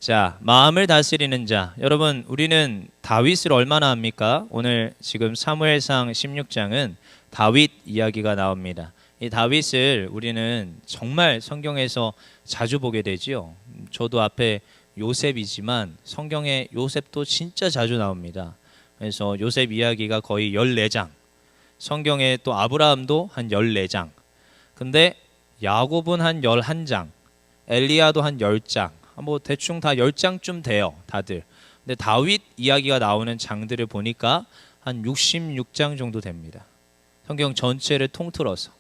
자, 마음을 다스리는 자. 여러분, 우리는 다윗을 얼마나 합니까? 오늘 지금 사무엘상 16장은 다윗 이야기가 나옵니다. 이 다윗을 우리는 정말 성경에서 자주 보게 되지요. 저도 앞에 요셉이지만 성경에 요셉도 진짜 자주 나옵니다. 그래서 요셉 이야기가 거의 14장. 성경에 또 아브라함도 한 14장. 근데 야곱은 한 11장. 엘리야도 한 10장. 뭐 대충 다 10장쯤 돼요, 다들. 근데 다윗 이야기가 나오는 장들을 보니까 한 66장 정도 됩니다. 성경 전체를 통틀어서.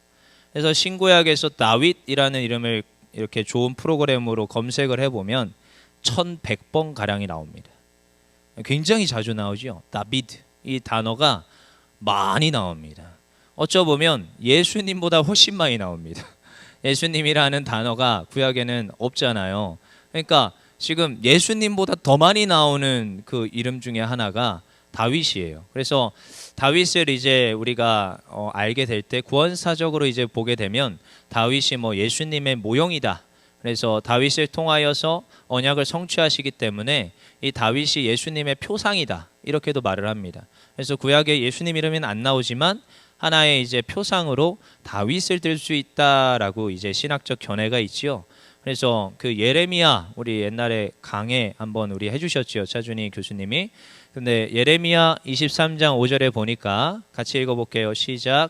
그래서 신구약에서 다윗이라는 이름을 이렇게 좋은 프로그램으로 검색을 해보면 1100번 가량이 나옵니다. 굉장히 자주 나오죠. 다비드, 이 단어가 많이 나옵니다. 어쩌보면 예수님보다 훨씬 많이 나옵니다. 예수님이라는 단어가 구약에는 없잖아요. 그러니까 지금 예수님보다 더 많이 나오는 그 이름 중에 하나가 다윗이에요. 그래서 다윗을 이제 우리가 알게 될 때 구원사적으로 이제 보게 되면 다윗이 뭐 예수님의 모형이다. 그래서 다윗을 통하여서 언약을 성취하시기 때문에 이 다윗이 예수님의 표상이다. 이렇게도 말을 합니다. 그래서 구약에 예수님 이름은 안 나오지만 하나의 이제 표상으로 다윗을 들 수 있다라고 이제 신학적 견해가 있지요. 그래서 그 예레미야, 우리 옛날에 강해 한번 우리 해주셨지요, 차준희 교수님이. 근데 예레미야 23장 5절에 보니까 같이 읽어볼게요. 시작.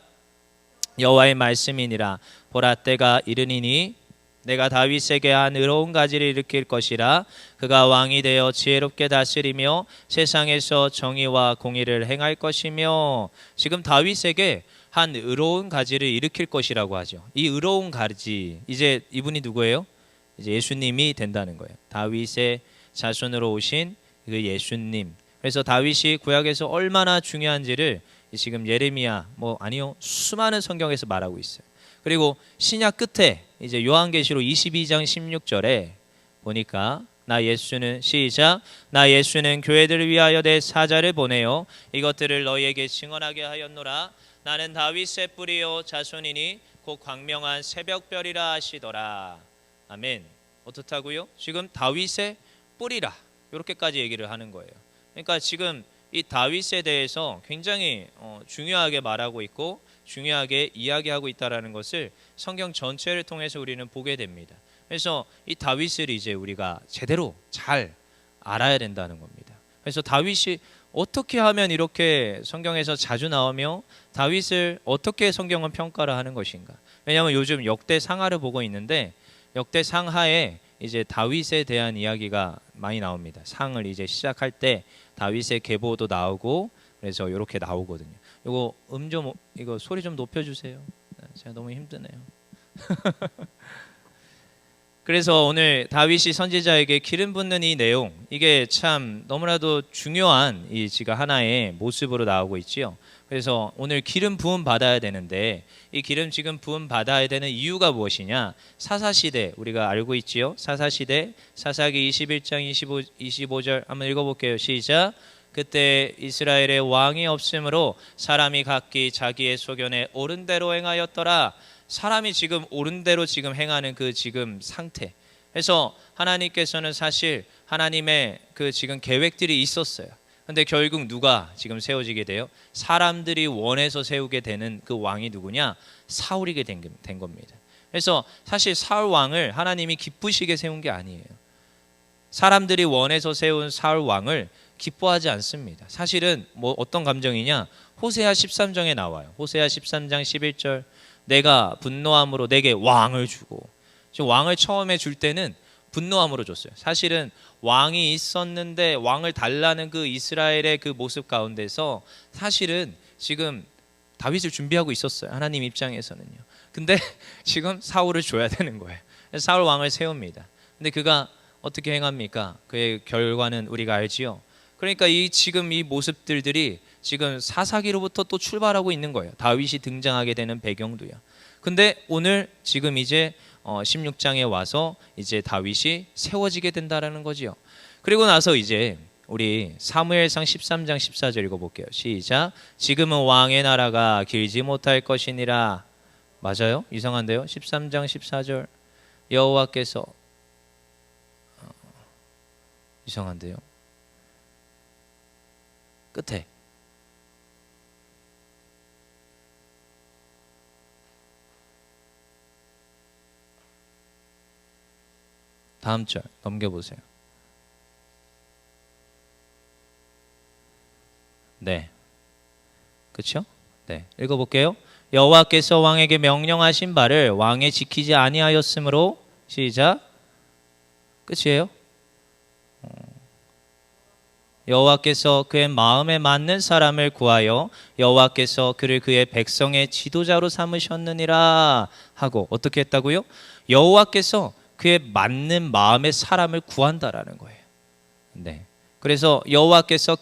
여호와의 말씀이니라. 보라, 때가 이르니니 내가 다윗에게 한 의로운 가지를 일으킬 것이라. 그가 왕이 되어 지혜롭게 다스리며 세상에서 정의와 공의를 행할 것이며. 지금 다윗에게 한 의로운 가지를 일으킬 것이라고 하죠. 이 의로운 가지, 이제 이분이 누구예요? 이제 예수님이 된다는 거예요. 다윗의 자손으로 오신 그 예수님. 그래서 다윗이 구약에서 얼마나 중요한지를 지금 예레미야, 수많은 성경에서 말하고 있어요. 그리고 신약 끝에 이제 요한계시록 22장 16절에 보니까 나 예수는, 시작, 나 예수는 교회들을 위하여 내 사자를 보내요 이것들을 너희에게 증언하게 하였노라. 나는 다윗의 뿌리요 자손이니 곧 광명한 새벽별이라 하시더라. 아멘. 어떻다고요? 지금 다윗의 뿌리라, 이렇게까지 얘기를 하는 거예요. 그러니까 지금 이 다윗에 대해서 굉장히 중요하게 말하고 있고 중요하게 이야기하고 있다라는 것을 성경 전체를 통해서 우리는 보게 됩니다. 그래서 이 다윗을 이제 우리가 제대로 잘 알아야 된다는 겁니다. 그래서 다윗이 어떻게 하면 이렇게 성경에서 자주 나오며 다윗을 어떻게 성경은 평가를 하는 것인가? 왜냐하면 요즘 역대 상하를 보고 있는데 역대 상하에 이제 다윗에 대한 이야기가 많이 나옵니다. 상을 이제 시작할 때 다윗의 계보도 나오고 그래서 이렇게 나오거든요. 이거 소리 좀 높여주세요. 제가 너무 힘드네요. 그래서 오늘 다윗이 선지자에게 기름 붓는 이 내용, 이게 참 너무나도 중요한 이 지가 하나의 모습으로 나오고 있지요. 그래서 오늘 기름 부음 받아야 되는데 이 기름 지금 부음 받아야 되는 이유가 무엇이냐? 사사시대 우리가 알고 있지요. 사사시대 사사기 21장 25절 한번 읽어볼게요. 시작. 그때 이스라엘의 왕이 없으므로 사람이 각기 자기의 소견에 옳은 대로 행하였더라. 사람이 지금 옳은 대로 지금 행하는 그 지금 상태. 그래서 하나님께서는 사실 하나님의 그 지금 계획들이 있었어요. 근데 결국 누가 지금 세워지게 돼요? 사람들이 원해서 세우게 되는 그 왕이 누구냐? 사울이게 된 겁니다. 그래서 사실 사울 왕을 하나님이 기쁘시게 세운 게 아니에요. 사람들이 원해서 세운 사울 왕을 기뻐하지 않습니다. 사실은 어떤 감정이냐? 호세아 13장에 나와요. 호세아 13장 11절. 내가 분노함으로 내게 왕을 주고. 지금 왕을 처음에 줄 때는 분노함으로 줬어요. 사실은 왕이 있었는데 왕을 달라는 그 이스라엘의 그 모습 가운데서 사실은 지금 다윗을 준비하고 있었어요. 하나님 입장에서는요. 근데 지금 사울을 줘야 되는 거예요. 사울 왕을 세웁니다. 근데 그가 어떻게 행합니까? 그의 결과는 우리가 알지요. 그러니까 지금 이 모습들이 지금 사사기로부터 또 출발하고 있는 거예요. 다윗이 등장하게 되는 배경도요. 근데 오늘 지금 이제 16장에 와서 이제 다윗이 세워지게 된다라는 거지요. 그리고 나서 이제 우리 사무엘상 13장 14절 읽어볼게요. 시작. 지금은 왕의 나라가 길지 못할 것이니라. 맞아요? 이상한데요? 13장 14절 여호와께서 이상한데요. 끝에 다음 절 넘겨보세요. 네, 그렇죠? 네, 읽어볼게요. 여호와께서 왕에게 명령하신 바를 왕이 지키지 아니하였으므로 시작. 끝이에요. 여호와께서 그의 마음에 맞는 사람을 구하여 여호와께서 그를 그의 백성의 지도자로 삼으셨느니라 하고 어떻게 했다고요? 여호와께서 그의 맞는 마음의 사람을 구한다라는 거예요. 네. 그래서 여호와께서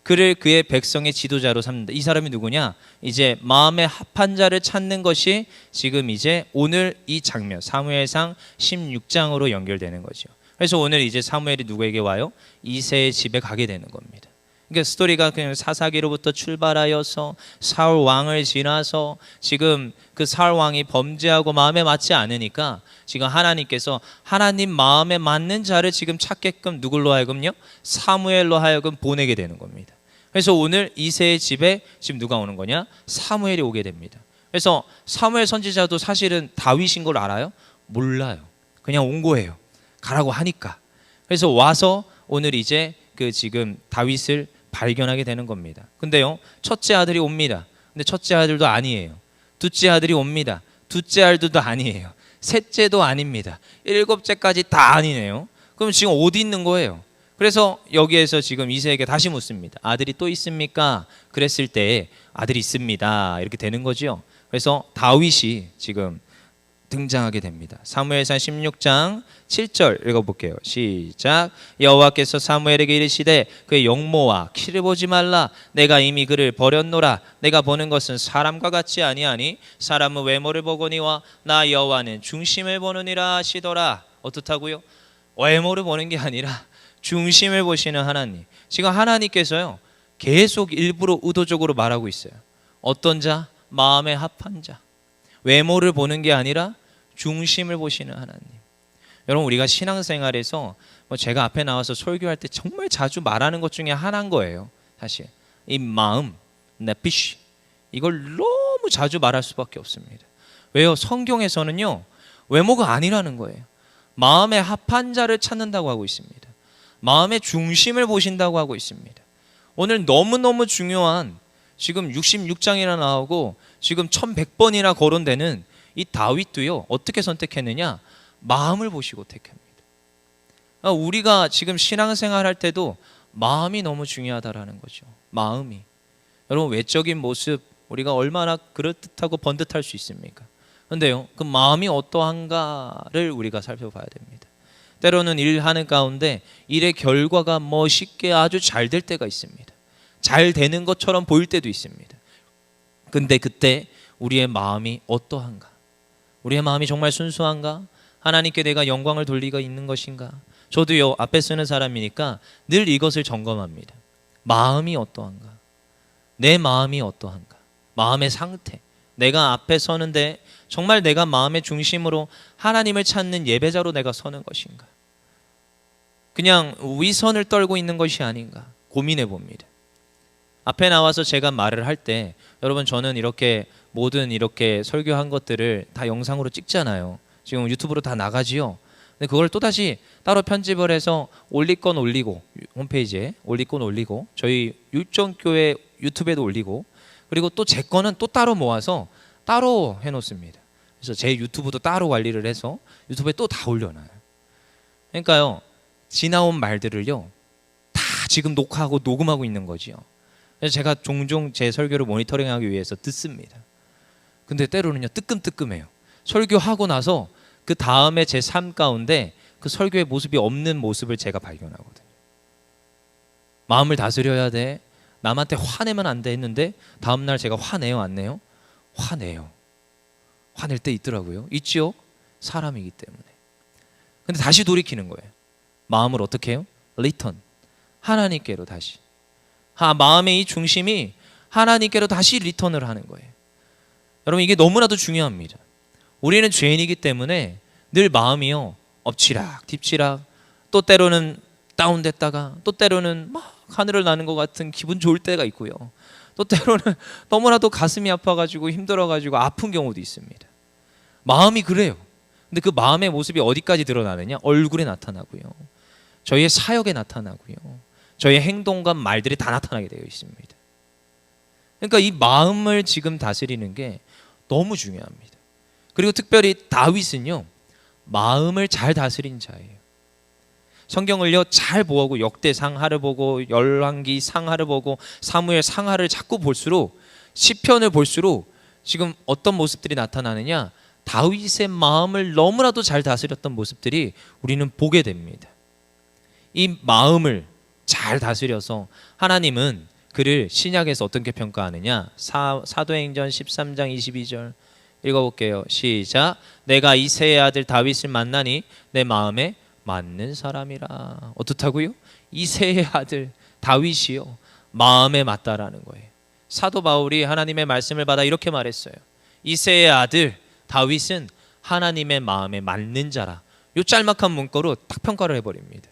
그를 그의 백성의 지도자로 삼는다. 이 사람이 누구냐? 이제 마음에 합한 자를 찾는 것이 지금 이제 오늘 이 장면 사무엘상 16장으로 연결되는 거죠. 그래서 오늘 이제 사무엘이 누구에게 와요? 이새의 집에 가게 되는 겁니다. 그러니까 스토리가 그냥 사사기로부터 출발하여서 사울 왕을 지나서 지금 그 사울 왕이 범죄하고 마음에 맞지 않으니까 지금 하나님께서 하나님 마음에 맞는 자를 지금 찾게끔 누굴로 하여금요? 사무엘로 하여금 보내게 되는 겁니다. 그래서 오늘 이새의 집에 지금 누가 오는 거냐? 사무엘이 오게 됩니다. 그래서 사무엘 선지자도 사실은 다윗인 걸 알아요? 몰라요. 그냥 온 거예요. 가라고 하니까. 그래서 와서 오늘 이제 그 지금 다윗을 발견하게 되는 겁니다. 근데요, 첫째 아들이 옵니다. 근데 첫째 아들도 아니에요. 둘째 아들이 옵니다. 둘째 아들도 아니에요. 셋째도 아닙니다. 일곱째까지 다 아니네요. 그럼 지금 어디 있는 거예요? 그래서 여기에서 지금 이새에게 다시 묻습니다. 아들이 또 있습니까? 그랬을 때 아들이 있습니다. 이렇게 되는 거죠. 그래서 다윗이 지금 등장하게 됩니다. 사무엘상 16장 7절 읽어볼게요. 시작. 여호와께서 사무엘에게 이르시되 그의 용모와 키를 보지 말라. 내가 이미 그를 버렸노라. 내가 보는 것은 사람과 같지 아니하니 사람은 외모를 보거니와 나 여호와는 중심을 보느니라 하시더라. 어떻다고요? 외모를 보는 게 아니라 중심을 보시는 하나님. 지금 하나님께서요 계속 일부러 의도적으로 말하고 있어요. 어떤 자? 마음에 합한 자. 외모를 보는 게 아니라 중심을 보시는 하나님. 여러분, 우리가 신앙생활에서 제가 앞에 나와서 설교할 때 정말 자주 말하는 것 중에 하나인 거예요. 사실 이 마음, 네피쉬, 이걸 너무 자주 말할 수밖에 없습니다. 왜요? 성경에서는요 외모가 아니라는 거예요. 마음에 합한 자를 찾는다고 하고 있습니다. 마음의 중심을 보신다고 하고 있습니다. 오늘 너무너무 중요한 지금 66장이나 나오고 지금 1100번이나 거론되는 이 다윗도요 어떻게 선택했느냐? 마음을 보시고 택합니다. 우리가 지금 신앙생활 할 때도 마음이 너무 중요하다라는 거죠. 마음이. 여러분, 외적인 모습 우리가 얼마나 그럴듯하고 번듯할 수 있습니까? 그런데요 그 마음이 어떠한가를 우리가 살펴봐야 됩니다. 때로는 일하는 가운데 일의 결과가 멋있게 아주 잘 될 때가 있습니다. 잘 되는 것처럼 보일 때도 있습니다. 근데 그때 우리의 마음이 어떠한가? 우리의 마음이 정말 순수한가? 하나님께 내가 영광을 돌리고 있는 것인가? 저도요 앞에 쓰는 사람이니까 늘 이것을 점검합니다. 마음이 어떠한가? 내 마음이 어떠한가? 마음의 상태. 내가 앞에 서는데 정말 내가 마음의 중심으로 하나님을 찾는 예배자로 내가 서는 것인가? 그냥 위선을 떨고 있는 것이 아닌가? 고민해 봅니다. 앞에 나와서 제가 말을 할 때 여러분, 저는 이렇게 모든 이렇게 설교한 것들을 다 영상으로 찍잖아요. 지금 유튜브로 다 나가지요. 근데 그걸 또다시 따로 편집을 해서 올릴 건 올리고, 홈페이지에 올릴 건 올리고, 저희 율정교회 유튜브에도 올리고, 그리고 또 제 거는 또 따로 모아서 따로 해놓습니다. 그래서 제 유튜브도 따로 관리를 해서 유튜브에 또 다 올려놔요. 그러니까요 지나온 말들을요 다 지금 녹화하고 녹음하고 있는 거지요. 그래서 제가 종종 제 설교를 모니터링하기 위해서 듣습니다. 근데 때로는요 뜨끔뜨끔해요. 설교하고 나서 그 다음에 제 삶 가운데 그 설교의 모습이 없는 모습을 제가 발견하거든요. 마음을 다스려야 돼. 남한테 화내면 안 돼 했는데 다음날 제가 화내요 안 내요? 화내요. 화낼 때 있더라고요. 있죠? 사람이기 때문에. 근데 다시 돌이키는 거예요. 마음을 어떻게 해요? 리턴. 하나님께로 다시. 마음의 이 중심이 하나님께로 다시 리턴을 하는 거예요. 여러분, 이게 너무나도 중요합니다. 우리는 죄인이기 때문에 늘 마음이요 엎치락 뒤치락, 또 때로는 다운됐다가 또 때로는 막 하늘을 나는 것 같은 기분 좋을 때가 있고요. 또 때로는 너무나도 가슴이 아파가지고 힘들어가지고 아픈 경우도 있습니다. 마음이 그래요. 근데 그 마음의 모습이 어디까지 드러나느냐? 얼굴에 나타나고요. 저희의 사역에 나타나고요. 저희의 행동과 말들이 다 나타나게 되어 있습니다. 그러니까 이 마음을 지금 다스리는 게 너무 중요합니다. 그리고 특별히 다윗은요, 마음을 잘 다스린 자예요. 성경을요 잘 보고 역대 상하를 보고 열왕기 상하를 보고 사무엘 상하를 자꾸 볼수록 시편을 볼수록 지금 어떤 모습들이 나타나느냐, 다윗의 마음을 너무나도 잘 다스렸던 모습들이 우리는 보게 됩니다. 이 마음을 잘 다스려서 하나님은 그를 신약에서 어떻게 평가하느냐, 사도행전 13장 22절 읽어볼게요. 시작. 내가 이새의 아들 다윗을 만나니 내 마음에 맞는 사람이라. 어떻다고요? 이새의 아들 다윗이요 마음에 맞다라는 거예요. 사도 바울이 하나님의 말씀을 받아 이렇게 말했어요. 이새의 아들 다윗은 하나님의 마음에 맞는 자라. 이 짤막한 문구로 딱 평가를 해버립니다.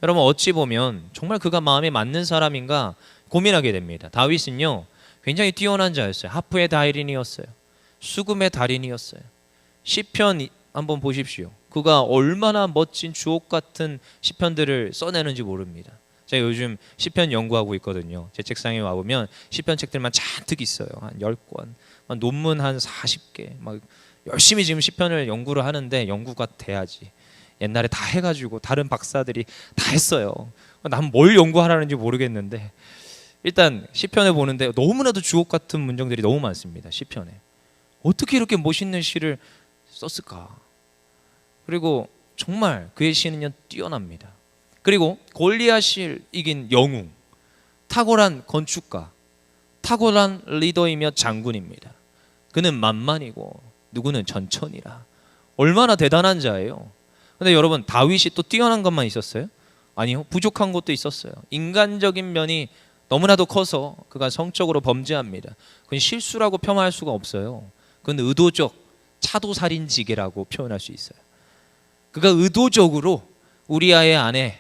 여러분, 어찌 보면 정말 그가 마음에 맞는 사람인가 고민하게 됩니다. 다윗은요 굉장히 뛰어난 자였어요. 하프의 달인이었어요. 수금의 달인이었어요. 시편 한번 보십시오. 그가 얼마나 멋진 주옥 같은 시편들을 써내는지 모릅니다. 제가 요즘 시편 연구하고 있거든요. 제 책상에 와보면 시편 책들만 잔뜩 있어요. 한 10권, 논문 한 40개. 막 열심히 지금 시편을 연구를 하는데 연구가 돼야지. 옛날에 다 해가지고 다른 박사들이 다 했어요. 난 뭘 연구하라는지 모르겠는데 일단 시편을 보는데 너무나도 주옥 같은 문장들이 너무 많습니다. 시편에 어떻게 이렇게 멋있는 시를 썼을까? 그리고 정말 그의 시는요 뛰어납니다. 그리고 골리앗을 이긴 영웅, 탁월한 건축가, 탁월한 리더이며 장군입니다. 그는 만만이고 누구는 전천이라. 얼마나 대단한 자예요. 근데 여러분, 다윗이 또 뛰어난 것만 있었어요? 아니요, 부족한 것도 있었어요. 인간적인 면이 너무나도 커서 그가 성적으로 범죄합니다. 그건 실수라고 폄하할 수가 없어요. 그건 의도적 차도살인지계라고 표현할 수 있어요. 그가 의도적으로 우리아의 아내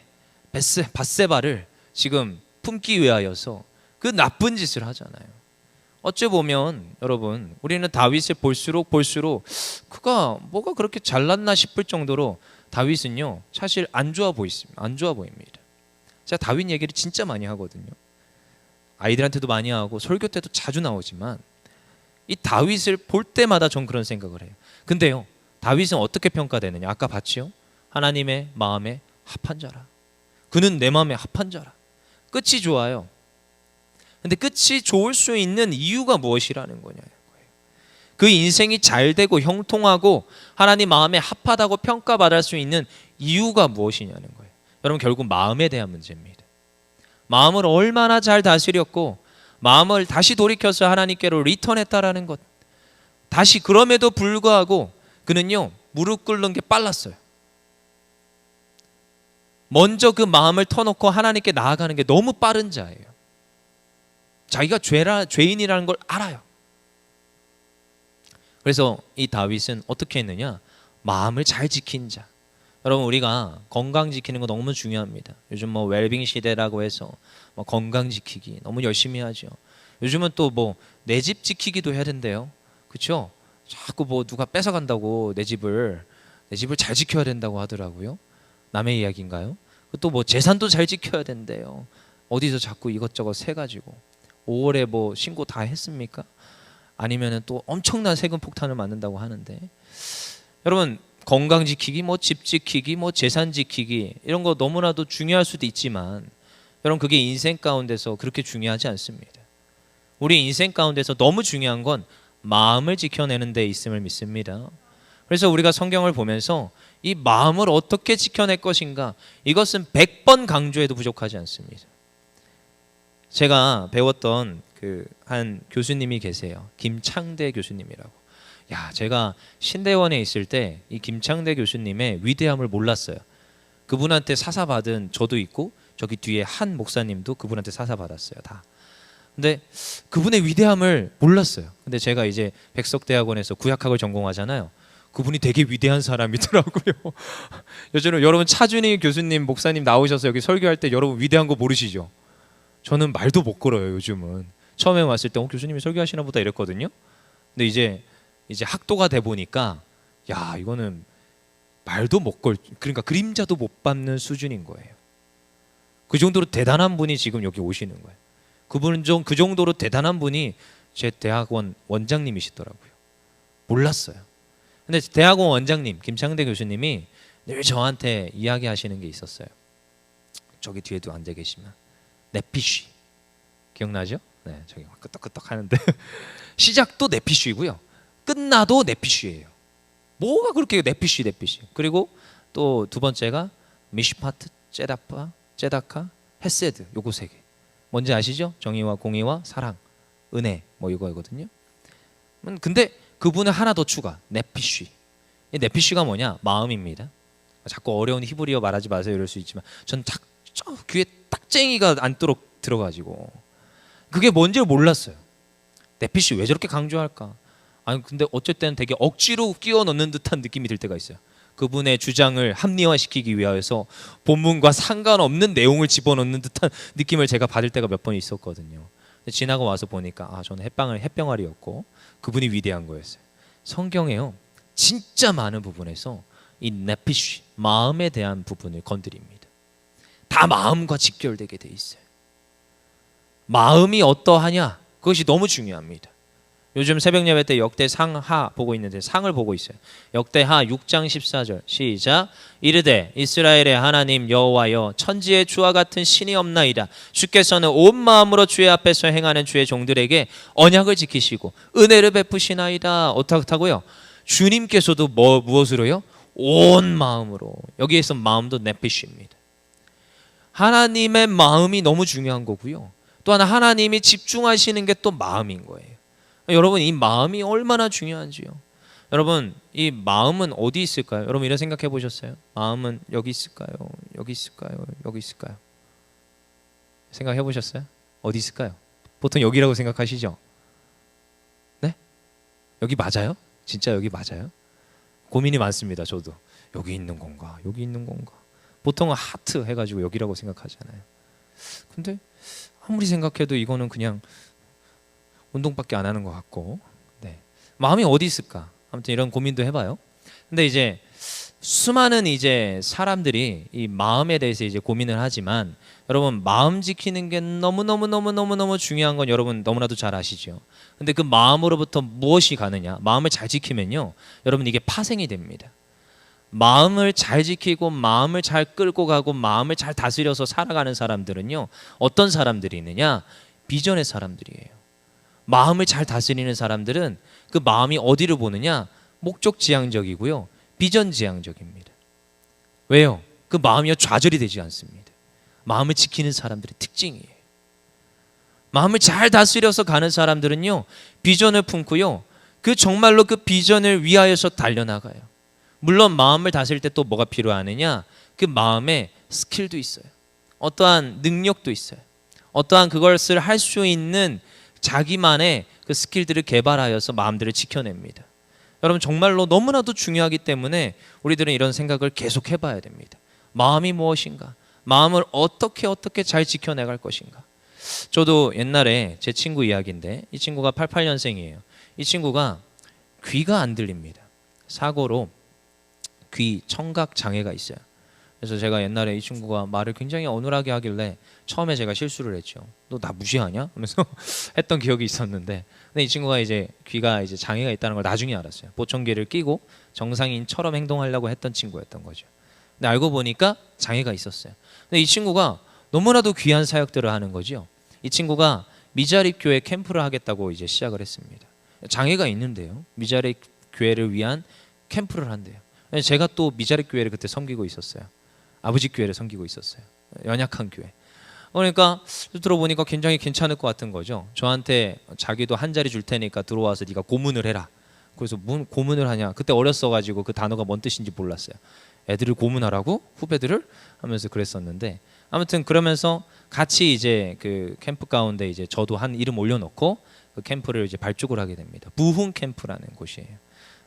밧세바를 지금 품기 위하여서 그 나쁜 짓을 하잖아요. 어찌 보면 여러분, 우리는 다윗을 볼수록 그가 뭐가 그렇게 잘났나 싶을 정도로 다윗은요 사실 안 좋아 보입니다. 제가 다윗 얘기를 진짜 많이 하거든요. 아이들한테도 많이 하고 설교 때도 자주 나오지만 이 다윗을 볼 때마다 전 그런 생각을 해요. 근데요, 다윗은 어떻게 평가되느냐? 아까 봤지요? 하나님의 마음에 합한 자라. 그는 내 마음에 합한 자라. 끝이 좋아요. 근데 끝이 좋을 수 있는 이유가 무엇이라는 거냐? 그 인생이 잘 되고 형통하고 하나님 마음에 합하다고 평가받을 수 있는 이유가 무엇이냐는 거예요. 여러분, 결국 마음에 대한 문제입니다. 마음을 얼마나 잘 다스렸고 마음을 다시 돌이켜서 하나님께로 리턴했다라는 것. 다시 그럼에도 불구하고 그는요 무릎 꿇는 게 빨랐어요. 먼저 그 마음을 터놓고 하나님께 나아가는 게 너무 빠른 자예요. 자기가 죄인이라는 걸 알아요. 그래서 이 다윗은 어떻게 했느냐? 마음을 잘 지킨 자. 여러분, 우리가 건강 지키는 거 너무 중요합니다. 요즘 뭐 웰빙 시대라고 해서 뭐 건강 지키기 너무 열심히 하죠. 요즘은 또 뭐 내 집 지키기도 해야 된대요. 그렇죠? 자꾸 뭐 누가 뺏어간다고 내 집을 잘 지켜야 된다고 하더라고요. 남의 이야기인가요? 또 뭐 재산도 잘 지켜야 된대요. 어디서 자꾸 이것저것 세 가지고 5월에 뭐 신고 다 했습니까? 아니면은 또 엄청난 세금 폭탄을 맞는다고 하는데, 여러분, 건강 지키기, 뭐 집 지키기, 뭐 재산 지키기 이런 거 너무나도 중요할 수도 있지만 여러분, 그게 인생 가운데서 그렇게 중요하지 않습니다. 우리 인생 가운데서 너무 중요한 건 마음을 지켜내는 데 있음을 믿습니다. 그래서 우리가 성경을 보면서 이 마음을 어떻게 지켜낼 것인가, 이것은 100번 강조해도 부족하지 않습니다. 제가 배웠던 그 한 교수님이 계세요. 김창대 교수님이라고. 야, 제가 신대원에 있을 때 이 김창대 교수님의 위대함을 몰랐어요. 그분한테 사사받은 저도 있고 저기 뒤에 한 목사님도 그분한테 사사받았어요, 다. 근데 그분의 위대함을 몰랐어요. 근데 제가 이제 백석대학원에서 구약학을 전공하잖아요. 그분이 되게 위대한 사람이더라고요. 요즘 여러분 차준희 교수님 목사님 나오셔서 여기 설교할 때 여러분 위대한 거 모르시죠? 저는 말도 못 걸어요 요즘은. 처음에 왔을 때 교수님이 설교하시나 보다 이랬거든요. 근데 이제 학도가 돼 보니까 야 이거는 말도 못 걸, 그러니까 그림자도 못 밟는 수준인 거예요. 그 정도로 대단한 분이 지금 여기 오시는 거예요. 그분은 그 정도로 대단한 분이 제 대학원 원장님이시더라고요. 몰랐어요. 근데 대학원 원장님 김창대 교수님이 늘 저한테 이야기하시는 게 있었어요. 저기 뒤에도 앉아 계시면 네피쉬 기억나죠? 네, 저기 막 끄떡끄떡 하는데 시작도 네피쉬고요. 끝나도 네피쉬예요. 뭐가 그렇게 네피쉬. 그리고 또 두 번째가 미시파트, 제다카, 헤세드. 요거 세 개. 뭔지 아시죠? 정의와 공의와 사랑, 은혜 뭐 이거거든요. 근데 그분은 하나 더 추가. 네피쉬. 이 네피쉬가 뭐냐? 마음입니다. 자꾸 어려운 히브리어 말하지 마세요 이럴 수 있지만 전 귀에 딱쟁이가 안도록 들어가지고 그게 뭔지를 몰랐어요. 네피쉬 왜 저렇게 강조할까? 아니 근데 어쨌든 되게 억지로 끼워 넣는 듯한 느낌이 들 때가 있어요. 그분의 주장을 합리화시키기 위하여서 본문과 상관없는 내용을 집어넣는 듯한 느낌을 제가 받을 때가 몇 번 있었거든요. 근데 지나고 와서 보니까 저는 햇병아리였고 그분이 위대한 거였어요. 성경에요 진짜 많은 부분에서 이 네피쉬 마음에 대한 부분을 건드립니다. 다 마음과 직결되게 돼 있어요. 마음이 어떠하냐 그것이 너무 중요합니다. 요즘 새벽 예배 때 역대상하 보고 있는데 상을 보고 있어요. 역대하 6장 14절 시작. 이르되 이스라엘의 하나님 여호와여 천지에 주와 같은 신이 없나이다. 주께서는 온 마음으로 주의 앞에서 행하는 주의 종들에게 언약을 지키시고 은혜를 베푸시나이다. 어떻다고요? 주님께서도 무엇으로요? 온 마음으로. 여기에서 마음도 네피쉬입니다. 하나님의 마음이 너무 중요한 거고요. 또 하나 하나님이 집중하시는 게 또 마음인 거예요. 여러분 이 마음이 얼마나 중요한지요. 여러분 이 마음은 어디 있을까요? 여러분 이런 생각해 보셨어요? 마음은 여기 있을까요? 여기 있을까요? 여기 있을까요? 생각해 보셨어요? 어디 있을까요? 보통 여기라고 생각하시죠? 네? 여기 맞아요? 진짜 여기 맞아요? 고민이 많습니다. 저도 여기 있는 건가? 여기 있는 건가? 보통은 하트 해가지고 여기라고 생각하잖아요. 근데 아무리 생각해도 이거는 그냥 운동밖에 안 하는 것 같고, 네. 마음이 어디 있을까? 아무튼 이런 고민도 해봐요. 근데 이제 수많은 이제 사람들이 이 마음에 대해서 이제 고민을 하지만 여러분 마음 지키는 게 너무 중요한 건 여러분 너무나도 잘 아시죠. 근데 그 마음으로부터 무엇이 가느냐? 마음을 잘 지키면요, 여러분 이게 파생이 됩니다. 마음을 잘 지키고 마음을 잘 끌고 가고 마음을 잘 다스려서 살아가는 사람들은요, 어떤 사람들이 있느냐? 비전의 사람들이에요. 마음을 잘 다스리는 사람들은 그 마음이 어디를 보느냐? 목적지향적이고요, 비전지향적입니다. 왜요? 그 마음이 좌절이 되지 않습니다. 마음을 지키는 사람들의 특징이에요. 마음을 잘 다스려서 가는 사람들은요, 비전을 품고요, 그 정말로 그 비전을 위하여서 달려나가요. 물론 마음을 다스릴 때 또 뭐가 필요하느냐? 그 마음에 스킬도 있어요. 어떠한 능력도 있어요. 어떠한 그것을 할 수 있는 자기만의 그 스킬들을 개발하여서 마음들을 지켜냅니다. 여러분 정말로 너무나도 중요하기 때문에 우리들은 이런 생각을 계속 해봐야 됩니다. 마음이 무엇인가? 마음을 어떻게 잘 지켜내갈 것인가? 저도 옛날에 제 친구 이야기인데, 이 친구가 88년생이에요. 이 친구가 귀가 안 들립니다. 사고로 귀 청각 장애가 있어요. 그래서 제가 옛날에 이 친구가 말을 굉장히 어눌하게 하길래 처음에 제가 실수를 했죠. 너 나 무시하냐? 하면서 했던 기억이 있었는데, 근데 이 친구가 이제 귀가 이제 장애가 있다는 걸 나중에 알았어요. 보청기를 끼고 정상인처럼 행동하려고 했던 친구였던 거죠. 근데 알고 보니까 장애가 있었어요. 근데 이 친구가 너무나도 귀한 사역들을 하는 거죠. 이 친구가 미자립 교회 캠프를 하겠다고 이제 시작을 했습니다. 장애가 있는데요, 미자립 교회를 위한 캠프를 한대요. 제가 또 미자립 교회를 그때 섬기고 있었어요. 아버지 교회를 섬기고 있었어요. 연약한 교회. 그러니까 들어보니까 굉장히 괜찮을 것 같은 거죠. 저한테 자기도 한 자리 줄 테니까 들어와서 네가 고문을 해라. 그래서 뭔 고문을 하냐? 그때 어렸어가지고 그 단어가 뭔 뜻인지 몰랐어요. 애들을 고문하라고? 후배들을? 하면서 그랬었는데, 아무튼 그러면서 같이 이제 그 캠프 가운데 이제 저도 한 이름 올려놓고 그 캠프를 이제 발족을 하게 됩니다. 부흥 캠프라는 곳이에요.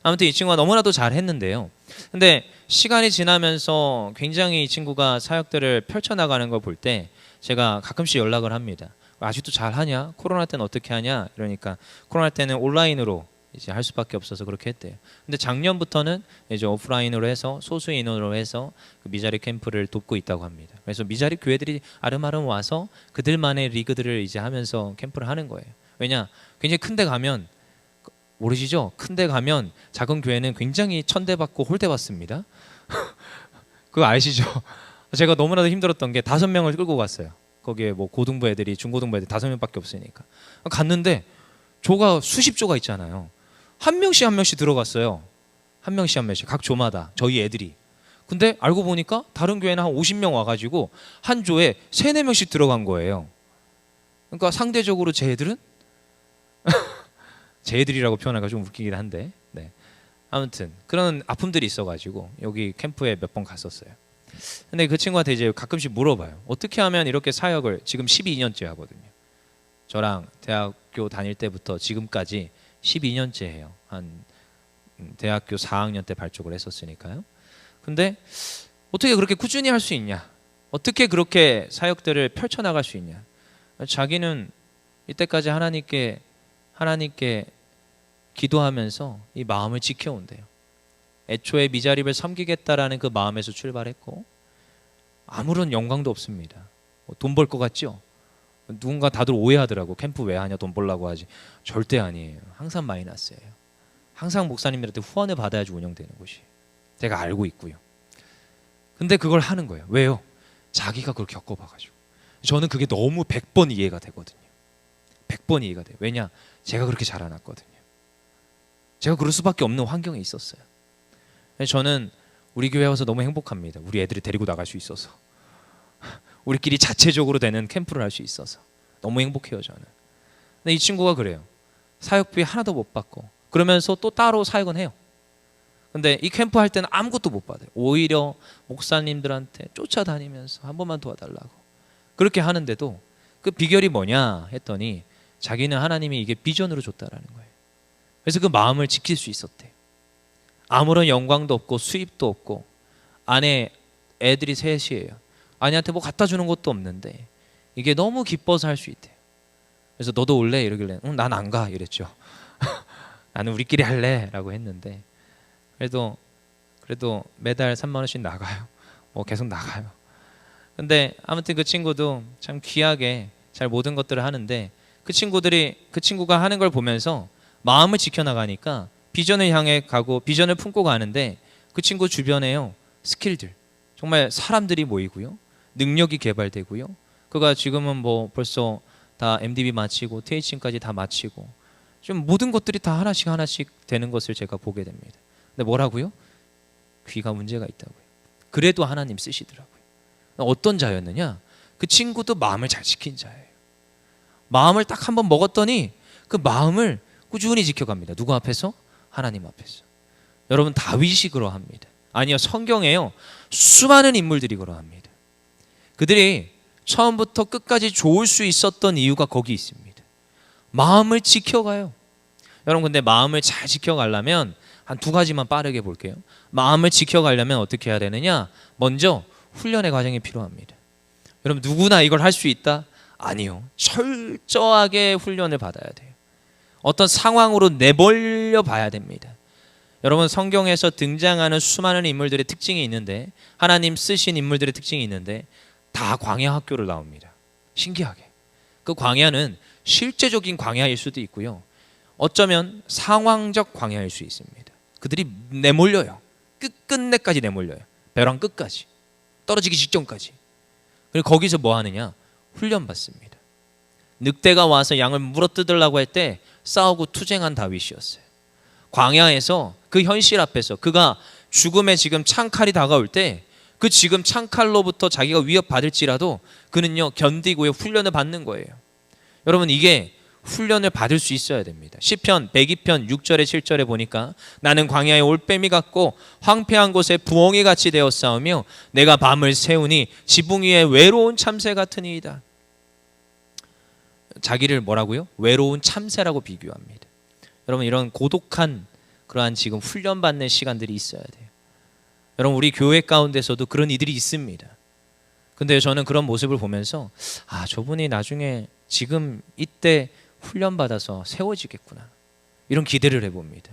아무튼 이 친구가 너무나도 잘했는데요. 근데 시간이 지나면서 굉장히 이 친구가 사역들을 펼쳐나가는 걸 볼 때 제가 가끔씩 연락을 합니다. 아직도 잘하냐? 코로나 때는 어떻게 하냐? 이러니까 코로나 때는 온라인으로 이제 할 수밖에 없어서 그렇게 했대요. 근데 작년부터는 이제 오프라인으로 해서 소수 인원으로 해서 그 미자리 캠프를 돕고 있다고 합니다. 그래서 미자리 교회들이 아름아름 와서 그들만의 리그들을 이제 하면서 캠프를 하는 거예요. 왜냐? 굉장히 큰데 가면 모르시죠? 큰데 가면 작은 교회는 굉장히 천대받고 홀대받습니다. 그거 아시죠? 제가 너무나도 힘들었던 게 5명을 끌고 갔어요. 거기에 뭐 고등부 애들이 중고등부 애들 5명밖에 없으니까 갔는데 조가 수십 조가 있잖아요. 한 명씩 들어갔어요. 한 명씩 각 조마다 저희 애들이. 근데 알고 보니까 다른 교회는 한 50명 와가지고 한 조에 3, 4명씩 들어간 거예요. 그러니까 상대적으로 제 애들은 제 애들이라고 표현하기가 좀 웃기긴 한데, 네. 아무튼 그런 아픔들이 있어가지고 여기 캠프에 몇 번 갔었어요. 근데 그 친구한테 이제 가끔씩 물어봐요. 어떻게 하면 이렇게 사역을 지금 12년째 하거든요. 저랑 대학교 다닐 때부터 지금까지 12년째예요. 한 대학교 4학년 때 발족을 했었으니까요. 근데 어떻게 그렇게 꾸준히 할 수 있냐? 어떻게 그렇게 사역들을 펼쳐나갈 수 있냐? 자기는 이때까지 하나님께 기도하면서 이 마음을 지켜온대요. 애초에 미자립을 섬기겠다라는 그 마음에서 출발했고 아무런 영광도 없습니다. 돈 벌 것 같죠? 누군가 다들 오해하더라고. 캠프 왜 하냐? 돈 벌라고 하지. 절대 아니에요. 항상 마이너스예요. 항상 목사님들한테 후원을 받아야지 운영되는 곳이. 제가 알고 있고요. 근데 그걸 하는 거예요. 왜요? 자기가 그걸 겪어봐가지고. 저는 그게 너무 100번 이해가 되거든요. 100번 이해가 돼요. 왜냐? 제가 그렇게 자라났거든요. 제가 그럴 수밖에 없는 환경에 있었어요. 저는 우리 교회 와서 너무 행복합니다. 우리 애들이 데리고 나갈 수 있어서. 우리끼리 자체적으로 되는 캠프를 할 수 있어서 너무 행복해요 저는. 근데 이 친구가 그래요. 사역비 하나도 못 받고 그러면서 또 따로 사역은 해요. 근데 이 캠프 할 때는 아무것도 못 받아요. 오히려 목사님들한테 쫓아다니면서 한 번만 도와달라고 그렇게 하는데도 그 비결이 뭐냐 했더니 자기는 하나님이 이게 비전으로 줬다라는 거예요. 그래서 그 마음을 지킬 수 있었대요. 아무런 영광도 없고 수입도 없고 안에 애들이 셋이에요. 아내한테 뭐 갖다 주는 것도 없는데 이게 너무 기뻐서 할 수 있대요. 그래서 너도 올래? 이러길래 난 안 가 이랬죠. 나는 우리끼리 할래 라고 했는데 그래도 매달 3만 원씩 나가요. 뭐 계속 나가요. 근데 아무튼 그 친구도 참 귀하게 잘 모든 것들을 하는데 그 친구가 하는 걸 보면서 마음을 지켜나가니까 비전을 향해 가고 비전을 품고 가는데 그 친구 주변에요 스킬들 정말 사람들이 모이고요 능력이 개발되고요 그가 지금은 뭐 벌써 다 MDB 마치고 THC까지 다 마치고 좀 모든 것들이 다 하나씩 되는 것을 제가 보게 됩니다. 근데 뭐라고요? 귀가 문제가 있다고요. 그래도 하나님 쓰시더라고요. 어떤 자였느냐? 그 친구도 마음을 잘 지킨 자예요. 마음을 딱 한번 먹었더니 그 마음을 꾸준히 지켜갑니다. 누구 앞에서? 하나님 앞에서. 여러분 다윗이 그러합니다. 아니요 성경에요 수많은 인물들이 그러합니다. 그들이 처음부터 끝까지 좋을 수 있었던 이유가 거기 있습니다. 마음을 지켜가요. 여러분 근데 마음을 잘 지켜가려면 한 2가지만 빠르게 볼게요. 마음을 지켜가려면 어떻게 해야 되느냐? 먼저 훈련의 과정이 필요합니다. 여러분 누구나 이걸 할 수 있다? 아니요. 철저하게 훈련을 받아야 돼요. 어떤 상황으로 내몰려 봐야 됩니다. 여러분 성경에서 등장하는 수많은 인물들의 특징이 있는데 하나님 쓰신 인물들의 특징이 있는데 다 광야 학교를 나옵니다. 신기하게. 그 광야는 실제적인 광야일 수도 있고요. 어쩌면 상황적 광야일 수 있습니다. 그들이 내몰려요. 끝끝내까지 내몰려요. 벼랑 끝까지. 떨어지기 직전까지. 그리고 거기서 뭐 하느냐? 훈련받습니다. 늑대가 와서 양을 물어뜯으려고 할 때 싸우고 투쟁한 다윗이었어요. 광야에서 그 현실 앞에서 그가 죽음의 지금 창칼이 다가올 때 그 지금 창칼로부터 자기가 위협받을지라도 그는요 견디고요 훈련을 받는 거예요. 여러분 이게 훈련을 받을 수 있어야 됩니다. 시편 102편 6절에 7절에 보니까 나는 광야의 올빼미 같고 황폐한 곳에 부엉이 같이 되어 싸우며 내가 밤을 새우니 지붕 위에 외로운 참새 같으니이다. 자기를 뭐라고요? 외로운 참새라고 비교합니다. 여러분 이런 고독한 그러한 지금 훈련받는 시간들이 있어야 돼요. 여러분 우리 교회 가운데서도 그런 이들이 있습니다. 근데 저는 그런 모습을 보면서 저분이 나중에 지금 이때 훈련받아서 세워지겠구나 이런 기대를 해봅니다.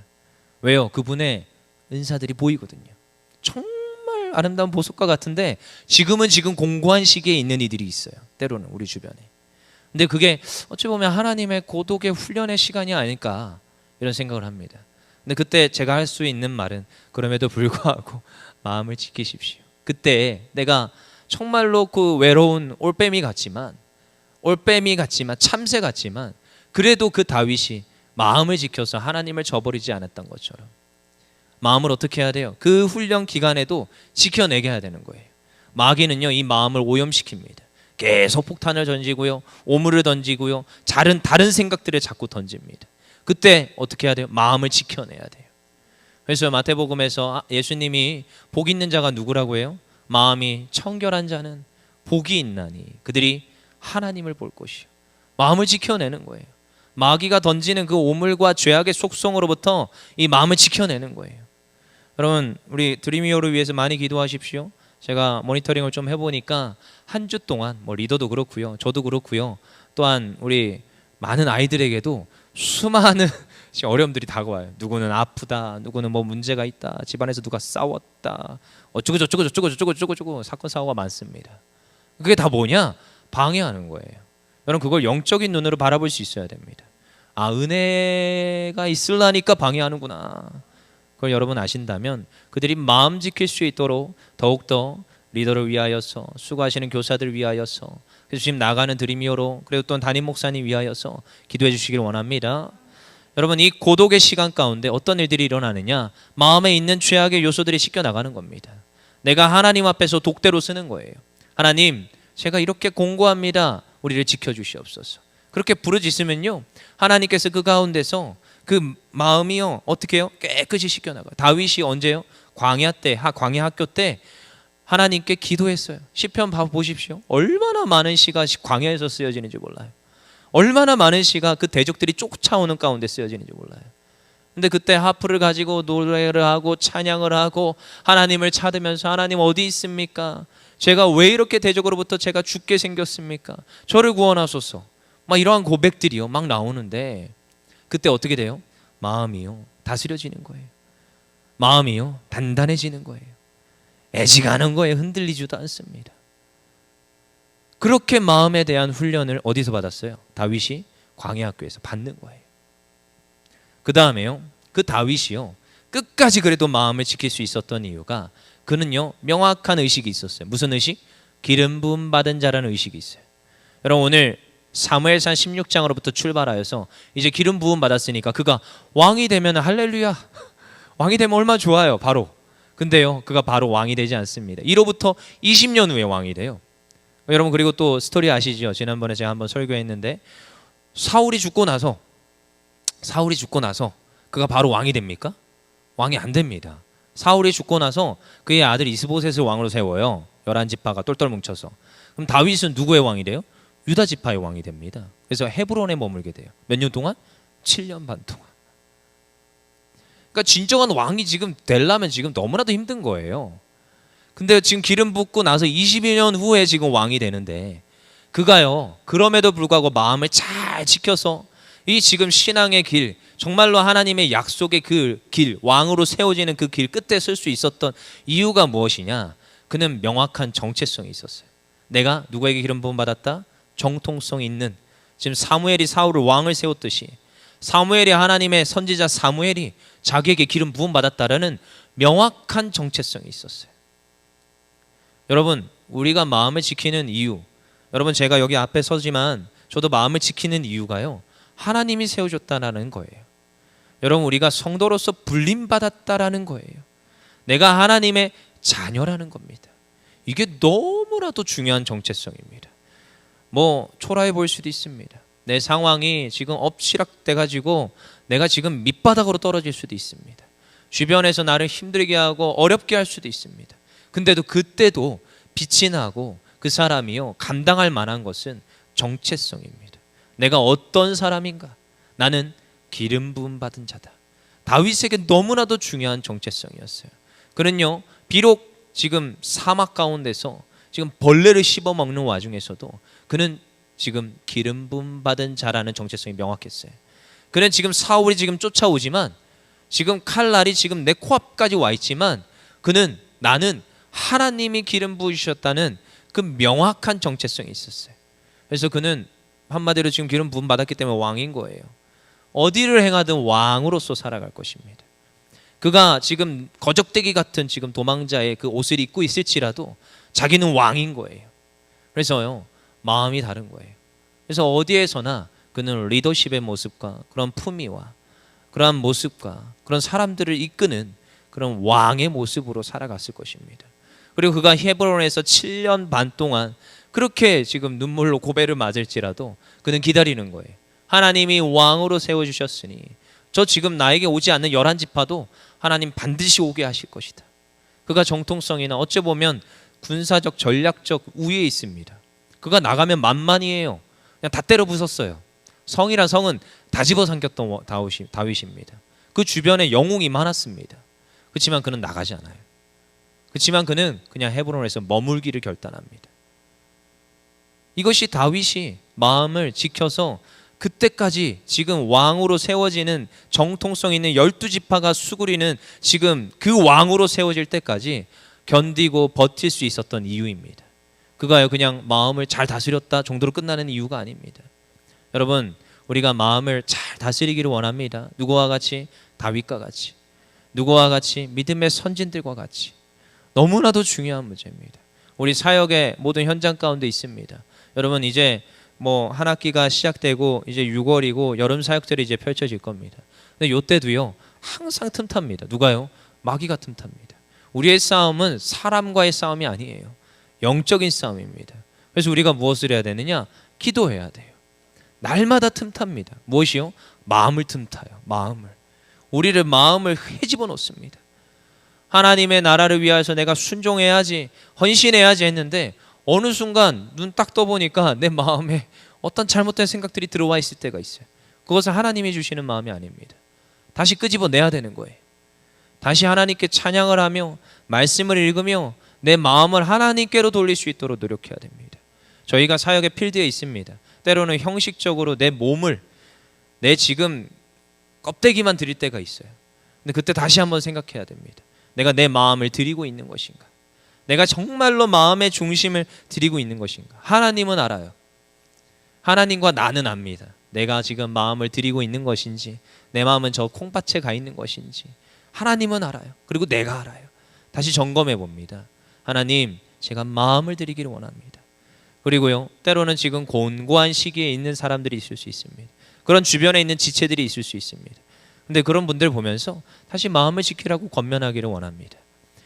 왜요? 그분의 은사들이 보이거든요. 정말 아름다운 보석과 같은데 지금은 지금 공고한 시기에 있는 이들이 있어요. 때로는 우리 주변에. 근데 그게 어찌 보면 하나님의 고독의 훈련의 시간이 아닐까 이런 생각을 합니다. 근데 그때 제가 할 수 있는 말은 그럼에도 불구하고 마음을 지키십시오. 그때 내가 정말로 그 외로운 올빼미 같지만 참새 같지만 그래도 그 다윗이 마음을 지켜서 하나님을 저버리지 않았던 것처럼 마음을 어떻게 해야 돼요? 그 훈련 기간에도 지켜내게 해야 되는 거예요. 마귀는요 이 마음을 오염시킵니다. 계속 폭탄을 던지고요, 오물을 던지고요, 다른 생각들을 자꾸 던집니다. 그때 어떻게 해야 돼요? 마음을 지켜내야 돼요. 그래서 마태복음에서 예수님이 복 있는 자가 누구라고 해요? 마음이 청결한 자는 복이 있나니 그들이 하나님을 볼 것이요. 마음을 지켜내는 거예요. 마귀가 던지는 그 오물과 죄악의 속성으로부터 이 마음을 지켜내는 거예요. 여러분 우리 드림이어를 위해서 많이 기도하십시오. 제가 모니터링을 좀 해보니까 한 주 동안 리더도 그렇고요, 저도 그렇고요, 또한 우리 많은 아이들에게도 수많은 어려움들이 다가와요. 누구는 아프다, 누구는 문제가 있다, 집안에서 누가 싸웠다, 어쩌고 사건 사고가 많습니다. 그게 다 뭐냐? 방해하는 거예요. 여러분 그걸 영적인 눈으로 바라볼 수 있어야 됩니다. 은혜가 있으려니까 방해하는구나. 그걸 여러분 아신다면 그들이 마음 지킬 수 있도록 더욱더 리더를 위하여서, 수고하시는 교사들을 위하여서, 그래서 지금 나가는 드림이어로, 그리고 또 담임 목사님 위하여서 기도해 주시길 원합니다. 여러분 이 고독의 시간 가운데 어떤 일들이 일어나느냐? 마음에 있는 죄악의 요소들이 씻겨 나가는 겁니다. 내가 하나님 앞에서 독대로 쓰는 거예요. 하나님, 제가 이렇게 공고합니다. 우리를 지켜주시옵소서. 그렇게 부르짖으면요, 하나님께서 그 가운데서 그 마음이요 어떻게 해요? 깨끗이 씻겨 나가요. 다윗이 언제요? 광야 학교 때 하나님께 기도했어요. 시편 보십시오. 얼마나 많은 시가 광야에서 쓰여지는지 몰라요. 얼마나 많은 시가 그 대적들이 쫓아오는 가운데 쓰여지는지 몰라요. 근데 그때 하프를 가지고 노래를 하고 찬양을 하고 하나님을 찾으면서, 하나님 어디 있습니까? 제가 왜 이렇게 대적으로부터 제가 죽게 생겼습니까? 저를 구원하소서. 이러한 고백들이요 막 나오는데 그때 어떻게 돼요? 마음이요 다스려지는 거예요. 마음이요 단단해지는 거예요. 애지가는 거예요. 흔들리지도 않습니다. 그렇게 마음에 대한 훈련을 어디서 받았어요? 다윗이 광야학교에서 받는 거예요. 그 다음에요, 그 다윗이요 끝까지 그래도 마음을 지킬 수 있었던 이유가, 그는요 명확한 의식이 있었어요. 무슨 의식? 기름 부음 받은 자라는 의식이 있어요. 여러분 오늘 사무엘상 16장으로부터 출발하여서 이제 기름 부음 받았으니까 그가 왕이 되면 할렐루야, 왕이 되면 얼마나 좋아요. 바로. 근데요 그가 바로 왕이 되지 않습니다. 이로부터 20년 후에 왕이 돼요. 여러분 그리고 또 스토리 아시죠? 지난번에 제가 한번 설교했는데 사울이 죽고 나서 그가 바로 왕이 됩니까? 왕이 안 됩니다. 사울이 죽고 나서 그의 아들 이스보셋을 왕으로 세워요. 11지파가 똘똘 뭉쳐서. 그럼 다윗은 누구의 왕이 돼요? 유다 지파의 왕이 됩니다. 그래서 헤브론에 머물게 돼요. 몇 년 동안? 7년 반 동안. 그러니까 진정한 왕이 지금 되려면 지금 너무나도 힘든 거예요. 근데 지금 기름 붓고 나서 22년 후에 지금 왕이 되는데 그가요 그럼에도 불구하고 마음을 잘 지켜서 이 지금 신앙의 길, 정말로 하나님의 약속의 그 길, 왕으로 세워지는 그 길 끝에 설 수 있었던 이유가 무엇이냐? 그는 명확한 정체성이 있었어요. 내가 누구에게 기름 부음 받았다? 정통성 있는, 지금 사무엘이 사울을 왕을 세웠듯이 사무엘이 하나님의 선지자 사무엘이 자기에게 기름 부음 받았다라는 명확한 정체성이 있었어요. 여러분 우리가 마음을 지키는 이유, 여러분 제가 여기 앞에 서지만 저도 마음을 지키는 이유가요 하나님이 세워줬다라는 거예요. 여러분 우리가 성도로서 불림받았다라는 거예요. 내가 하나님의 자녀라는 겁니다. 이게 너무나도 중요한 정체성입니다. 초라해 보일 수도 있습니다. 내 상황이 지금 엎치락돼 가지고 내가 지금 밑바닥으로 떨어질 수도 있습니다. 주변에서 나를 힘들게 하고 어렵게 할 수도 있습니다. 근데도 그때도 빛이 나고 그 사람이요 감당할 만한 것은 정체성입니다. 내가 어떤 사람인가? 나는 기름 부음 받은 자다. 다윗에게 너무나도 중요한 정체성이었어요. 그는요, 비록 지금 사막 가운데서 지금 벌레를 씹어먹는 와중에서도 그는 지금 기름 부음 받은 자라는 정체성이 명확했어요. 그는 지금 사울이 지금 쫓아오지만, 지금 칼날이 지금 내 코앞까지 와 있지만, 그는 나는 하나님이 기름 부으셨다는 그 명확한 정체성이 있었어요. 그래서 그는 한마디로 지금 기름 부음 받았기 때문에 왕인 거예요. 어디를 행하든 왕으로서 살아갈 것입니다. 그가 지금 거적대기 같은 지금 도망자의 그 옷을 입고 있을지라도 자기는 왕인 거예요. 그래서요, 마음이 다른 거예요. 그래서 어디에서나 그는 리더십의 모습과 그런 품위와 그러한 모습과 그런 사람들을 이끄는 그런 왕의 모습으로 살아갔을 것입니다. 그리고 그가 헤브론에서 7년 반 동안 그렇게 지금 눈물로 고배를 맞을지라도 그는 기다리는 거예요. 하나님이 왕으로 세워주셨으니 저 지금 나에게 오지 않는 11지파도 하나님 반드시 오게 하실 것이다. 그가 정통성이나 어찌 보면 군사적 전략적 우위에 있습니다. 그가 나가면 만만이에요. 그냥 다 때려 부쉈어요. 성이란 성은 다 집어삼켰던 다윗입니다. 그 주변에 영웅이 많았습니다. 그렇지만 그는 나가지 않아요. 그렇지만 그는 그냥 헤브론에서 머물기를 결단합니다. 이것이 다윗이 마음을 지켜서 그때까지 지금 왕으로 세워지는 정통성 있는 12지파가 수그리는 지금 그 왕으로 세워질 때까지 견디고 버틸 수 있었던 이유입니다. 그가요, 그냥 마음을 잘 다스렸다 정도로 끝나는 이유가 아닙니다. 여러분, 우리가 마음을 잘 다스리기를 원합니다. 누구와 같이? 다윗과 같이. 누구와 같이? 믿음의 선진들과 같이. 너무나도 중요한 문제입니다. 우리 사역의 모든 현장 가운데 있습니다. 여러분, 이제 뭐 한 학기가 시작되고 이제 6월이고 여름 사역들이 이제 펼쳐질 겁니다. 근데 요때도요, 항상 틈탑니다. 누가요? 마귀가 틈탑니다. 우리의 싸움은 사람과의 싸움이 아니에요. 영적인 싸움입니다. 그래서 우리가 무엇을 해야 되느냐? 기도해야 돼요. 날마다 틈탑니다. 무엇이요? 마음을 틈타요. 마음을. 우리를 마음을 헤집어 놓습니다. 하나님의 나라를 위하여서 내가 순종해야지, 헌신해야지 했는데 어느 순간 눈 딱 떠보니까 내 마음에 어떤 잘못된 생각들이 들어와 있을 때가 있어요. 그것은 하나님이 주시는 마음이 아닙니다. 다시 끄집어내야 되는 거예요. 다시 하나님께 찬양을 하며 말씀을 읽으며 내 마음을 하나님께로 돌릴 수 있도록 노력해야 됩니다. 저희가 사역의 필드에 있습니다. 때로는 형식적으로 내 몸을, 내 지금 껍데기만 드릴 때가 있어요. 근데 그때 다시 한번 생각해야 됩니다. 내가 내 마음을 드리고 있는 것인가? 내가 정말로 마음의 중심을 드리고 있는 것인가? 하나님은 알아요. 하나님과 나는 압니다. 내가 지금 마음을 드리고 있는 것인지, 내 마음은 저 콩밭에 가 있는 것인지 하나님은 알아요. 그리고 내가 알아요. 다시 점검해 봅니다. 하나님, 제가 마음을 드리기를 원합니다. 그리고요, 때로는 지금 곤고한 시기에 있는 사람들이 있을 수 있습니다. 그런 주변에 있는 지체들이 있을 수 있습니다. 근데 그런 분들 보면서 다시 마음을 지키라고 권면하기를 원합니다.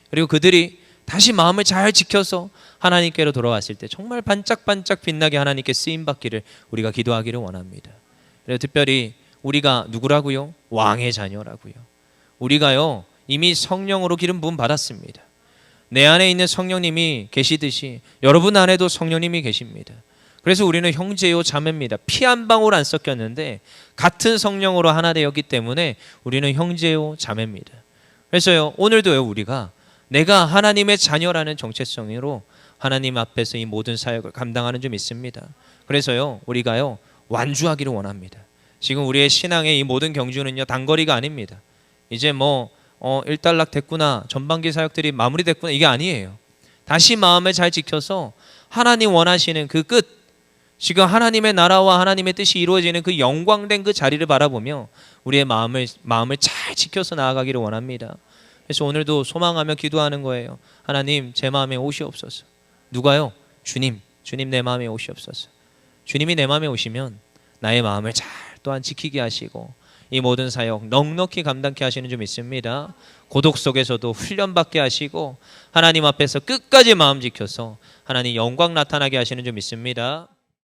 그리고 그들이 다시 마음을 잘 지켜서 하나님께로 돌아왔을 때 정말 반짝반짝 빛나게 하나님께 쓰임받기를 우리가 기도하기를 원합니다. 그리고 특별히 우리가 누구라고요? 왕의 자녀라고요. 우리가요, 이미 성령으로 기름 부음 받았습니다. 내 안에 있는 성령님이 계시듯이 여러분 안에도 성령님이 계십니다. 그래서 우리는 형제요 자매입니다. 피 한 방울 안 섞였는데 같은 성령으로 하나 되었기 때문에 우리는 형제요 자매입니다. 그래서요, 오늘도요, 우리가 내가 하나님의 자녀라는 정체성으로 하나님 앞에서 이 모든 사역을 감당하는 줄 믿습니다. 그래서요, 우리가요, 완주하기를 원합니다. 지금 우리의 신앙의 이 모든 경주는요, 단거리가 아닙니다. 이제 뭐 일단락 됐구나, 전반기 사역들이 마무리됐구나, 이게 아니에요. 다시 마음을 잘 지켜서 하나님 원하시는 그 끝, 지금 하나님의 나라와 하나님의 뜻이 이루어지는 그 영광된 그 자리를 바라보며 우리의 마음을 잘 지켜서 나아가기를 원합니다. 그래서 오늘도 소망하며 기도하는 거예요. 하나님, 제 마음에 오시옵소서. 누가요? 주님 내 마음에 오시옵소서. 주님이 내 마음에 오시면 나의 마음을 잘 또한 지키게 하시고 이 모든 사역 넉넉히 감당케 하시는 줄 믿습니다. 고독 속에서도 훈련받게 하시고 하나님 앞에서 끝까지 마음 지켜서 하나님 영광 나타나게 하시는 줄 믿습니다.